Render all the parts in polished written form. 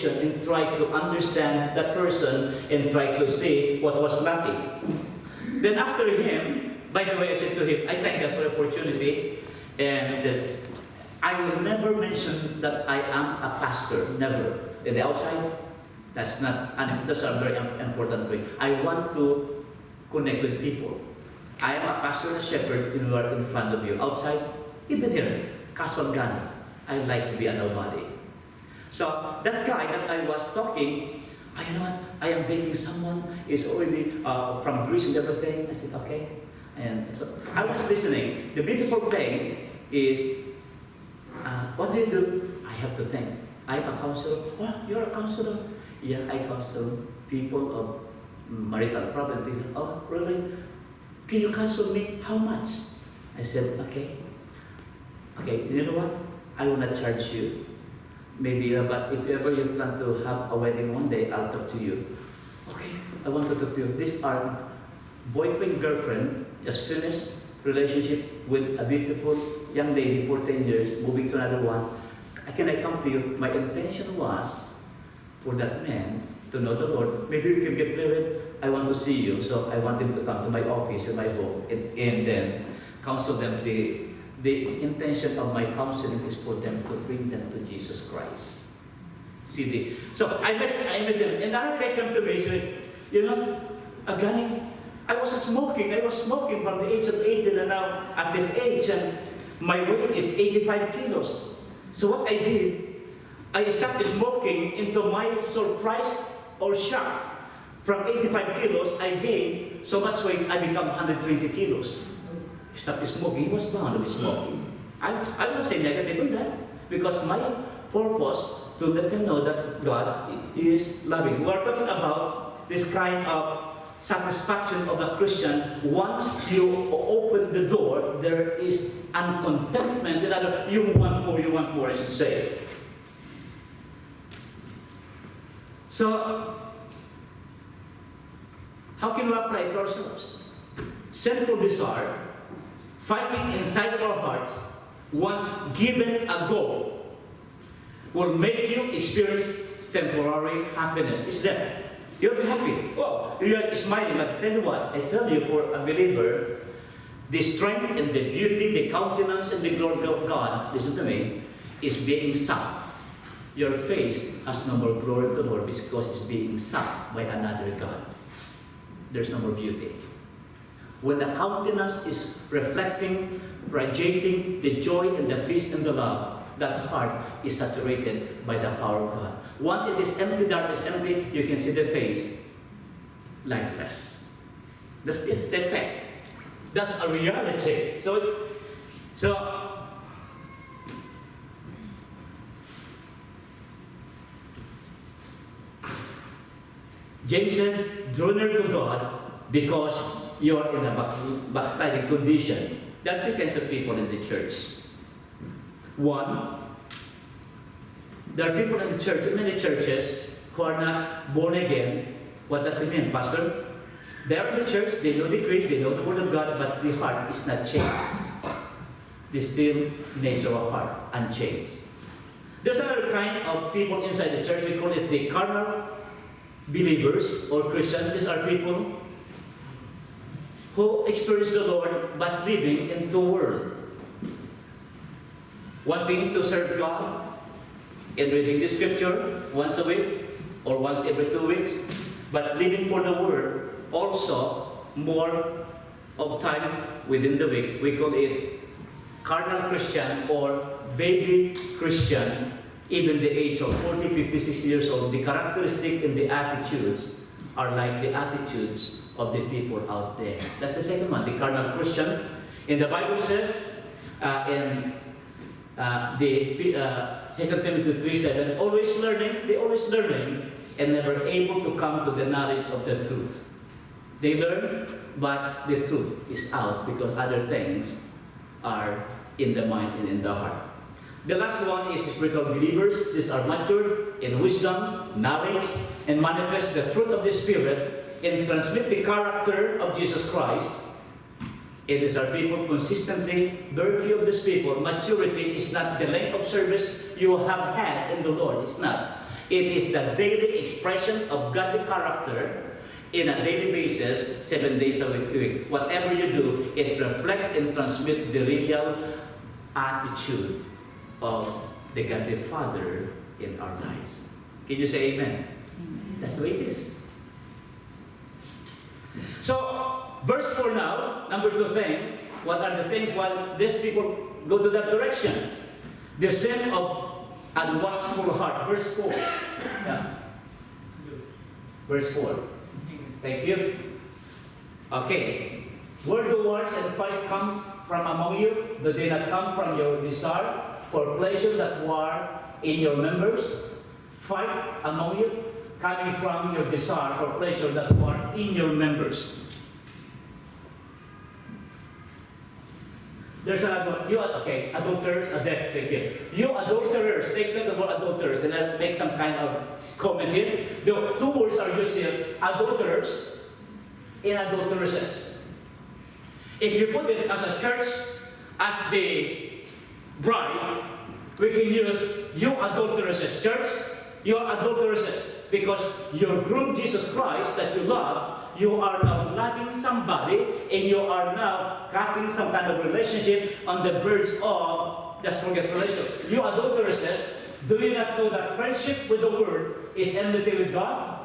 and try to understand that person and try to see what was lacking. Then after him, by the way, I said to him, I thank God for the opportunity, and I said, I will never mention that I am a pastor, never. In the outside, that's a very important thing. I want to connect with people. I am a pastor and shepherd in front of you. Outside, even here, casual Ganny. I like to be a nobody. So that guy that I was talking, you know what? I am dating someone is already from Greece and everything. I said, okay. And so I was listening. The beautiful thing is, what do you do? I have to think. I'm a counselor. Oh, you're a counselor? Yeah, I counsel people of marital problems. Oh, really? Can you counsel me? How much? I said, okay. Okay, you know what? I will not charge you. Maybe, but if ever you plan to have a wedding one day, I'll talk to you. Okay, I want to talk to you. These are boyfriend, girlfriend, just finished relationship with a beautiful young lady for 10 years, moving to another one. Can I come to you? My intention was for that man to know the Lord. Maybe we can get married. I want to see you. So I want him to come to my office in my home and then counsel them. The intention of my counseling is for them to bring them to Jesus Christ. So I met him, and now they come to me and say, you know, Ganny, I was smoking from the age of 18 and now at this age, and my weight is 85 kilos. So what I did, I stopped smoking. Into my surprise or shock, from 85 kilos, I gained so much weight, I become 120 kilos. Stopped smoking. He was bound to be smoking. I won't say negative on that, because my purpose to let them know that God is loving. We're talking about this kind of satisfaction of a Christian. Once you open the door, there is uncontentment. You want more, I should say. So, how can we apply it to ourselves? Sinful desire, fighting inside of our hearts, once given a go, will make you experience temporary happiness. It's there. You'll be happy. Oh, you're smiling. But tell you what, I tell you, for a believer, the strength and the beauty, the countenance and the glory of God, listen to me, is being sunk. Your face has no more glory to the Lord because it's being sunk by another God. There's no more beauty. When the countenance is reflecting, radiating the joy and the peace and the love, that heart is saturated by the power of God. Once it is empty, dark is empty, you can see the face lightless. That's the effect. That's a reality. So James said, draw near to God because you are in a backsliding condition. There are two kinds of people in the church. One, there are people in the church, in many churches, who are not born again. What does it mean, Pastor? They are in the church, they know the creed, they know the word of God, but the heart is not changed. The still nature of heart, unchanged. There's another kind of people inside the church, we call it the carnal believers or Christians. These are people who experience the Lord but living in the world. Wanting to serve God in reading the scripture once a week or once every 2 weeks, but living for the word also more of time within the week. We call it carnal Christian or baby Christian, even the age of 40, 50, 60 years old. The characteristic and the attitudes are like the attitudes of the people out there. That's the second one, the carnal Christian. And the Bible says in the 2 Timothy 3:7, always learning, and never able to come to the knowledge of the truth. They learn, but the truth is out because other things are in the mind and in the heart. The last one is spiritual believers. These are matured in wisdom, knowledge, and manifest the fruit of the Spirit and transmit the character of Jesus Christ. And these are people consistently, very few of these people, maturity is not the length of service you have had in the Lord. It's not. It is the daily expression of godly character in a daily basis, 7 days a week. Whatever you do, it reflects and transmits the real attitude of the godly Father in our lives. Can you say amen? Amen. That's the way it is. So, verse 4 now, number 2 things. What are the things while these people go to that direction? The sin of unwatchful heart. Verse 4. Yeah. Verse 4. Thank you. Okay. Where do wars and fights come from among you? Do they not come from your desire for pleasure that war in your members? Fight among you, coming from your desire for pleasure that war in your members. There's another, adulterers, thank you. You adulterers, take note of the word adulterers, and I'll make some kind of comment here. The 2 words are used here, adulterers and adulteresses. If you put it as a church, as the bride, we can use you adulteresses, church, you adulteresses, because your groom Jesus Christ that you love, you are now loving somebody, and you are now cutting some kind of relationship on the verge of, just forget relationship. You adulteresses, do you not know that friendship with the Word is enmity with God?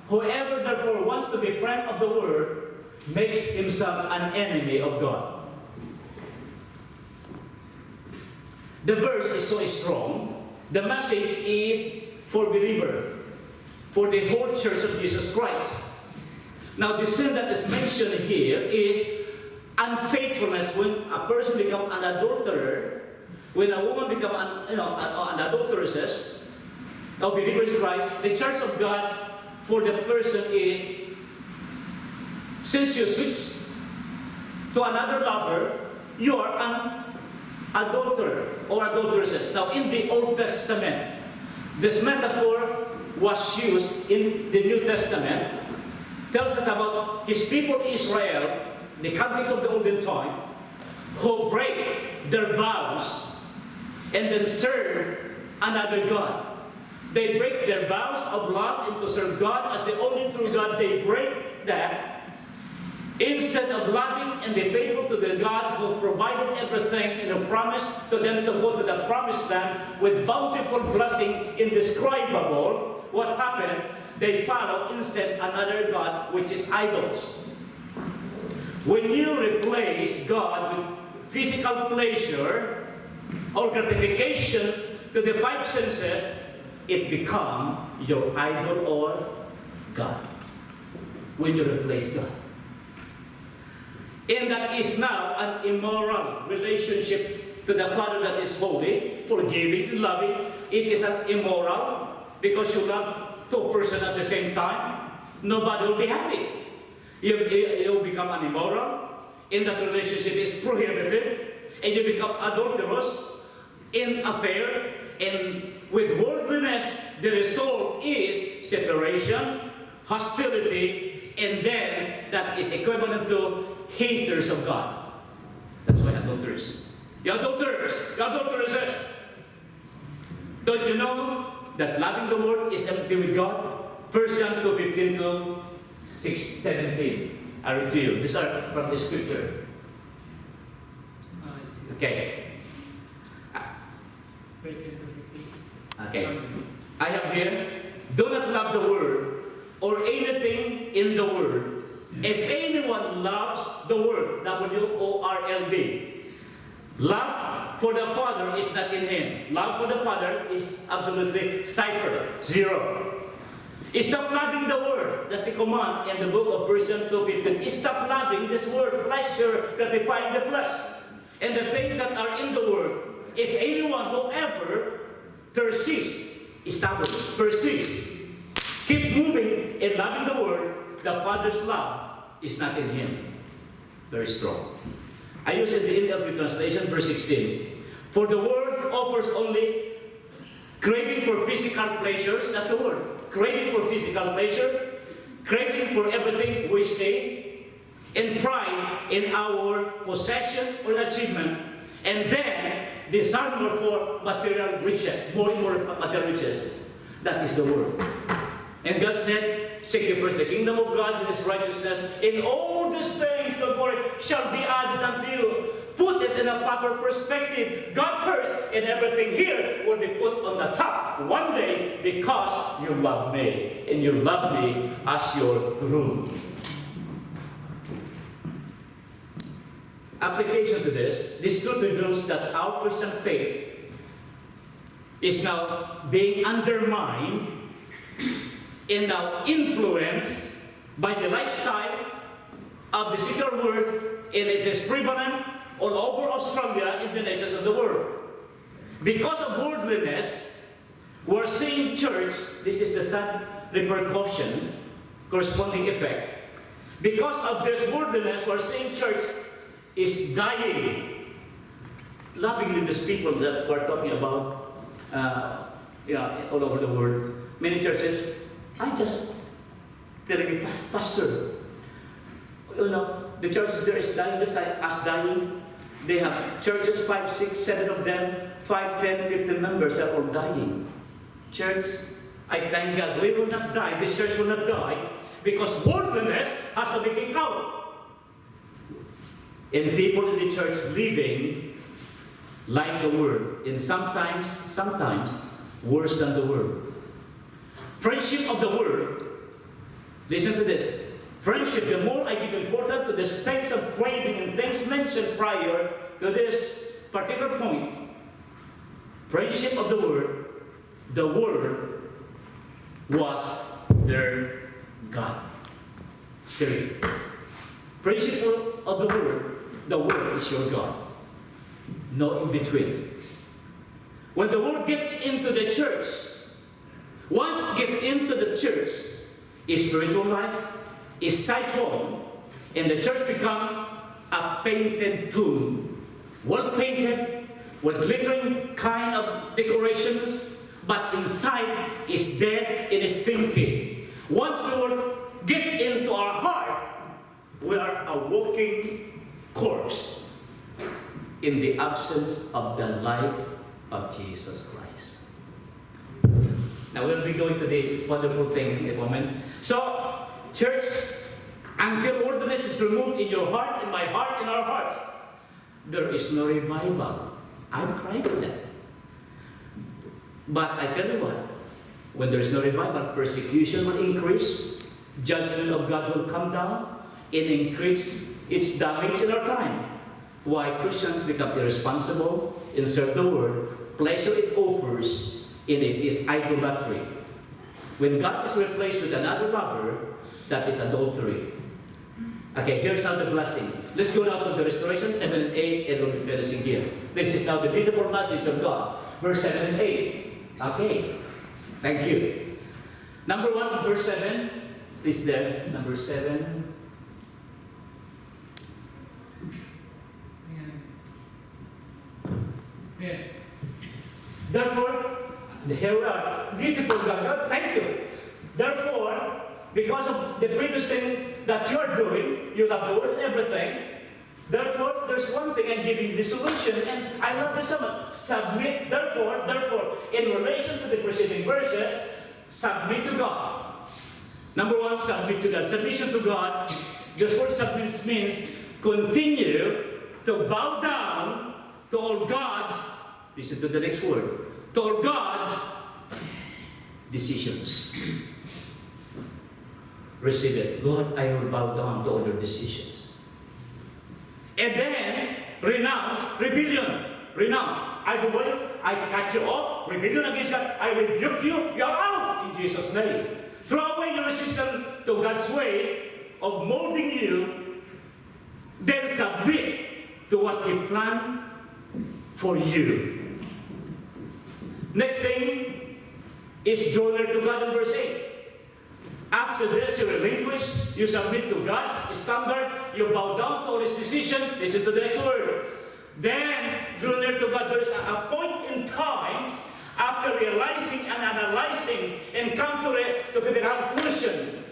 Whoever therefore wants to be friend of the Word makes himself an enemy of God. The verse is so strong. The message is for believer, for the whole church of Jesus Christ. Now, the sin that is mentioned here is unfaithfulness. When a person becomes an adulterer, when a woman becomes an adulteress, a believer in Christ, the church of God for the person is, since you switch to another lover, you are an adulterer or adulteresses. Now, in the Old Testament, this metaphor was used in the New Testament. Tells us about his people Israel, the convicts of the olden time, who break their vows and then serve another God. They break their vows of love and to serve God as the only true God. They break that. Instead of loving and be faithful to the God who provided everything and who promised to them to go to the promised land with bountiful blessing indescribable, what happened? They follow instead another God, which is idols. When you replace God with physical pleasure or gratification to the 5 senses, it becomes your idol or God. When you replace God. And that is now an immoral relationship to the Father that is holy, forgiving, and loving. It is an immoral because you love 2 persons at the same time. Nobody will be happy. You become an immoral, and that relationship is prohibited, and you become adulterous in affair, and with worldliness, the result is separation, hostility, and then that is equivalent to haters of God. That's why adulterers. You adulterers, you adulteresses. Don't you know that loving the Word is enmity with God? 1 John 2:15 to 17. I read to you. These are from the scripture. Okay. Okay. I have here, do not love the Word or anything in the Word. If anyone loves the Word, W-O-R-L-D, love for the Father is not in him. Love for the Father is absolutely cipher, 0. Stop loving the Word. That's the command in the book of 1 John 2:15. Stop loving this word, pleasure, gratifying the flesh, and the things that are in the Word. If anyone, whoever, persists, establish, persist, keep moving in loving the Word, the Father's love is not in him. Very strong. I use in the NLT translation, verse 16. For the Word offers only craving for physical pleasures. That's the word. Craving for physical pleasure, craving for everything we see, and pride in our possession or achievement, and then desire more for material riches, more and more material riches. That is the word. And God said, seek ye first the kingdom of God and His righteousness, and all these things, don't worry, shall be added unto you. Put it in a proper perspective. God first, and everything here will be put on the top one day, because you love me, and you love me as your groom. Application to this truth reveals that our Christian faith is now being undermined and now influenced by the lifestyle of the secular world, and it is prevalent all over Australia and the nations of the world. Because of worldliness, we're seeing church, this is the sad repercussion, corresponding effect. Because of this worldliness, we're seeing church is dying. Lovingly, these people that we're talking about, all over the world, many churches, I just telling me, Pastor, the churches there is dying just like us dying. They have churches, 5, 6, 7 of them, 5, 10, 15 members are all dying. Church, I thank God we will not die, this church will not die, because worldliness has to be kicked out. And people in the church living like the world, and sometimes worse than the world. Friendship of the world, listen to this. Friendship, the more I give importance to the things of craving and things mentioned prior to this particular point. Friendship of the world was their God. Period. Friendship of the world is your God. No in between. When the world gets into the church, once it gets into the church, its spiritual life is siphoned, and the church becomes a painted tomb, well painted with glittering kind of decorations, but inside is dead and is stinking. Once the Lord get into our heart, we are a walking corpse in the absence of the life of Jesus Christ. Now we'll be going to the wonderful thing in a moment. So, church, until worldliness is removed in your heart, in my heart, in our hearts, there is no revival. I'm crying for that. But I tell you what, when there is no revival, persecution will increase, judgment of God will come down, and increase its damage in our time. Why Christians become irresponsible and serve the world, pleasure it offers, and it is idolatry. When God is replaced with another lover, that is adultery. Okay, here's now the blessing. Let's go now to the restoration, 7 and 8, and we'll be finishing here. This is now the beautiful message of God. Verse 7 and 8. Okay, thank you. Number 1, verse 7. Please there, number 7. Yeah. Therefore, here we are. Beautiful God, thank you. Therefore, because of the previous thing that you are doing, you love the world and everything. Therefore, there's one thing I'm giving the solution, and I love this so much. Submit, therefore, in relation to the preceding verses, submit to God. Number 1, submit to God. Submission to God, this word submit means continue to bow down to all God's, listen to the next word, to all God's decisions. Receive it. Lord, I will bow down to all your decisions. And then, renounce rebellion. Renounce. I will, I cut you off. Rebellion against God. I rebuke you. You are out in Jesus' name. Throw away your resistance to God's way of molding you. Then submit to what He planned for you. Next thing is draw near to God in verse 8. After this, you relinquish, you submit to God's standard, you bow down to all His decision. Listen to the next word. Then, draw near to God. There is a point in time, after realizing and analyzing, and come to the conclusion.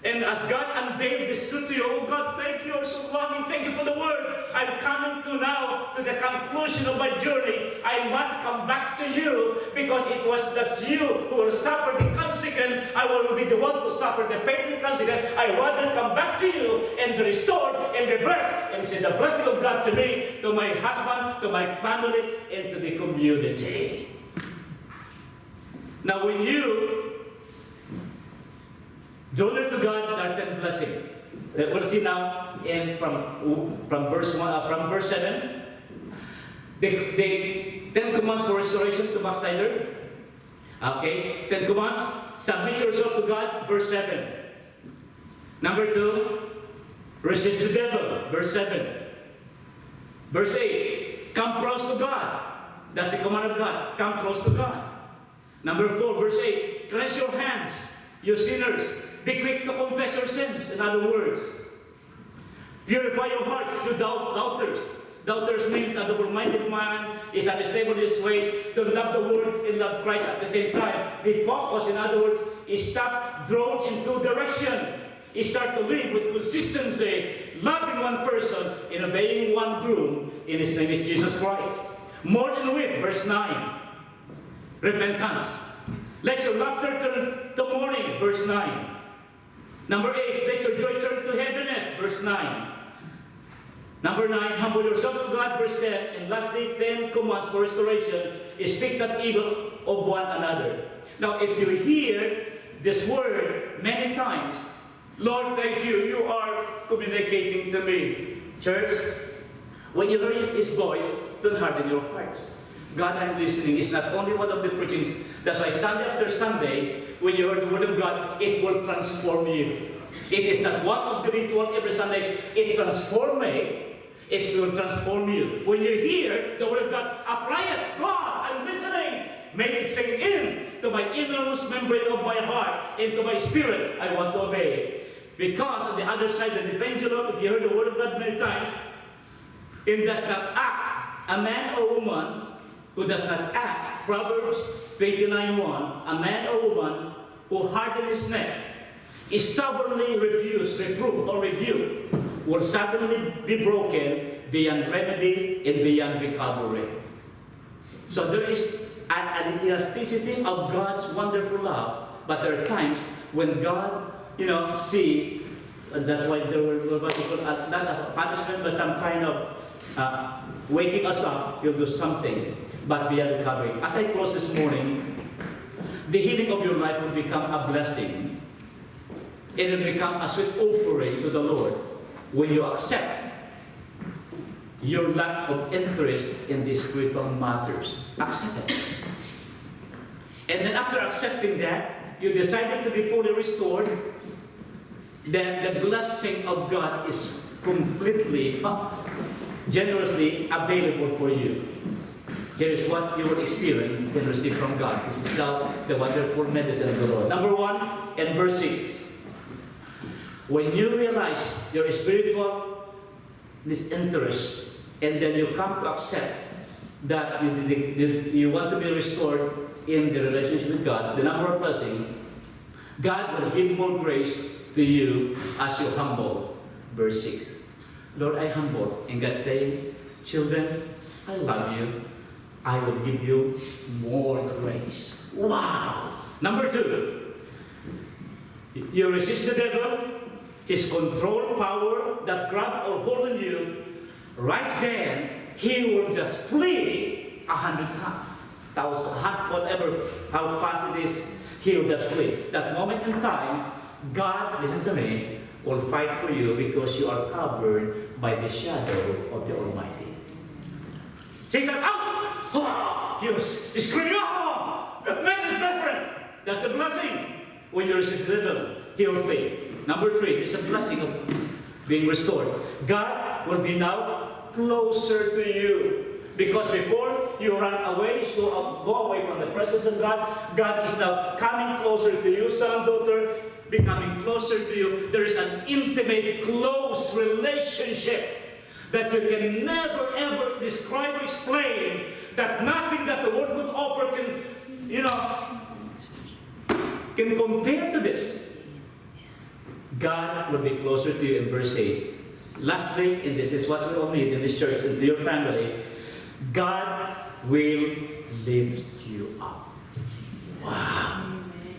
And as God unveiled this truth to you, oh God, thank you, you're so loving, thank you for the word. I'm coming to now to the conclusion of my journey. I must come back to you because it was that you who will suffer the consequence. I will be the one to suffer the pain and consequence. I rather come back to you and be restored and be blessed and see the blessing of God to me, to my husband, to my family, and to the community. Now, when you journey to God, that 10 blessing. We'll see now from verse 7. The 10 commands for restoration to backslider. Okay, 10 commands. Submit yourself to God, verse 7. Number 2, resist the devil, verse 7. Verse 8, come close to God. That's the command of God. Come close to God. Number 4, verse 8, cleanse your hands, you sinners. Be quick to confess your sins. In other words, purify your hearts, you doubters. Doubters means a double-minded man is unstable in his ways. Don't love the world and love Christ at the same time. Be focused. In other words, stop drawn in two directions. Start to live with consistency, loving one person and obeying one groom. In his name is Jesus Christ. More than with, verse 9. Repentance. Let your laughter turn to mourning, verse 9. Number 8, let your joy turn to heaviness, verse 9. Number 9, humble yourself to God, verse 10. And lastly, 10 commands for restoration is speak not evil of one another. Now, if you hear this word many times, Lord, thank you, you are communicating to me. Church, when you hear His voice, don't harden your hearts. God, I'm listening. It's not only one of the preachings. That's why Sunday after Sunday, when you hear the Word of God, it will transform you. It is not one of the ritual every Sunday. It transforms me. It will transform you. When you hear the Word of God, apply it. God, I'm listening. Make it sink in to my innermost membrane of my heart, into my spirit. I want to obey. Because on the other side of the pendulum, if you heard the Word of God many times, it does not act. A man or woman who does not act, Proverbs 29:1, a man or woman who hardens his neck, is stubbornly refuse, reproof, or rebuke, will suddenly be broken beyond remedy and beyond recovery. So there is an elasticity of God's wonderful love, but there are times when God, see, that's why there were what we call not a punishment, but some kind of waking us up, you'll do something. But beyond recovery. As I close this morning, the healing of your life will become a blessing. It will become a sweet offering to the Lord when you accept your lack of interest in these spiritual matters. Accept it. And then after accepting that, you decided to be fully restored, then the blessing of God is completely, generously available for you. Here is what you will experience and receive from God. This is now the wonderful medicine of the Lord. Number 1, in verse 6. When you realize your spiritual disinterest, and then you come to accept that you want to be restored in the relationship with God, the number of blessings, God will give more grace to you as you humble. Verse 6. Lord, I humble. And God saying, children, I love you. I will give you more grace. Wow! Number 2, you resist the devil, his control power that grab or hold on you. Right then, he will just flee 100 times, 1,000, whatever, how fast it is, he will just flee. That moment in time, God, listen to me, will fight for you because you are covered by the shadow of the Almighty. Take that out! You scream, oh, the man is different. That's the blessing. When you resist the devil, he will flee. Number 3, it's a blessing of being restored. God will be now closer to you. Because before you ran away, so go away from the presence of God, God is now coming closer to you, son, daughter, becoming closer to you. There is an intimate, close relationship that you can never ever describe or explain, that nothing that the world could offer can compare to this. God will be closer to you in verse 8. Lastly, and this is what we all need in this church, is your family, God will lift you up. Wow.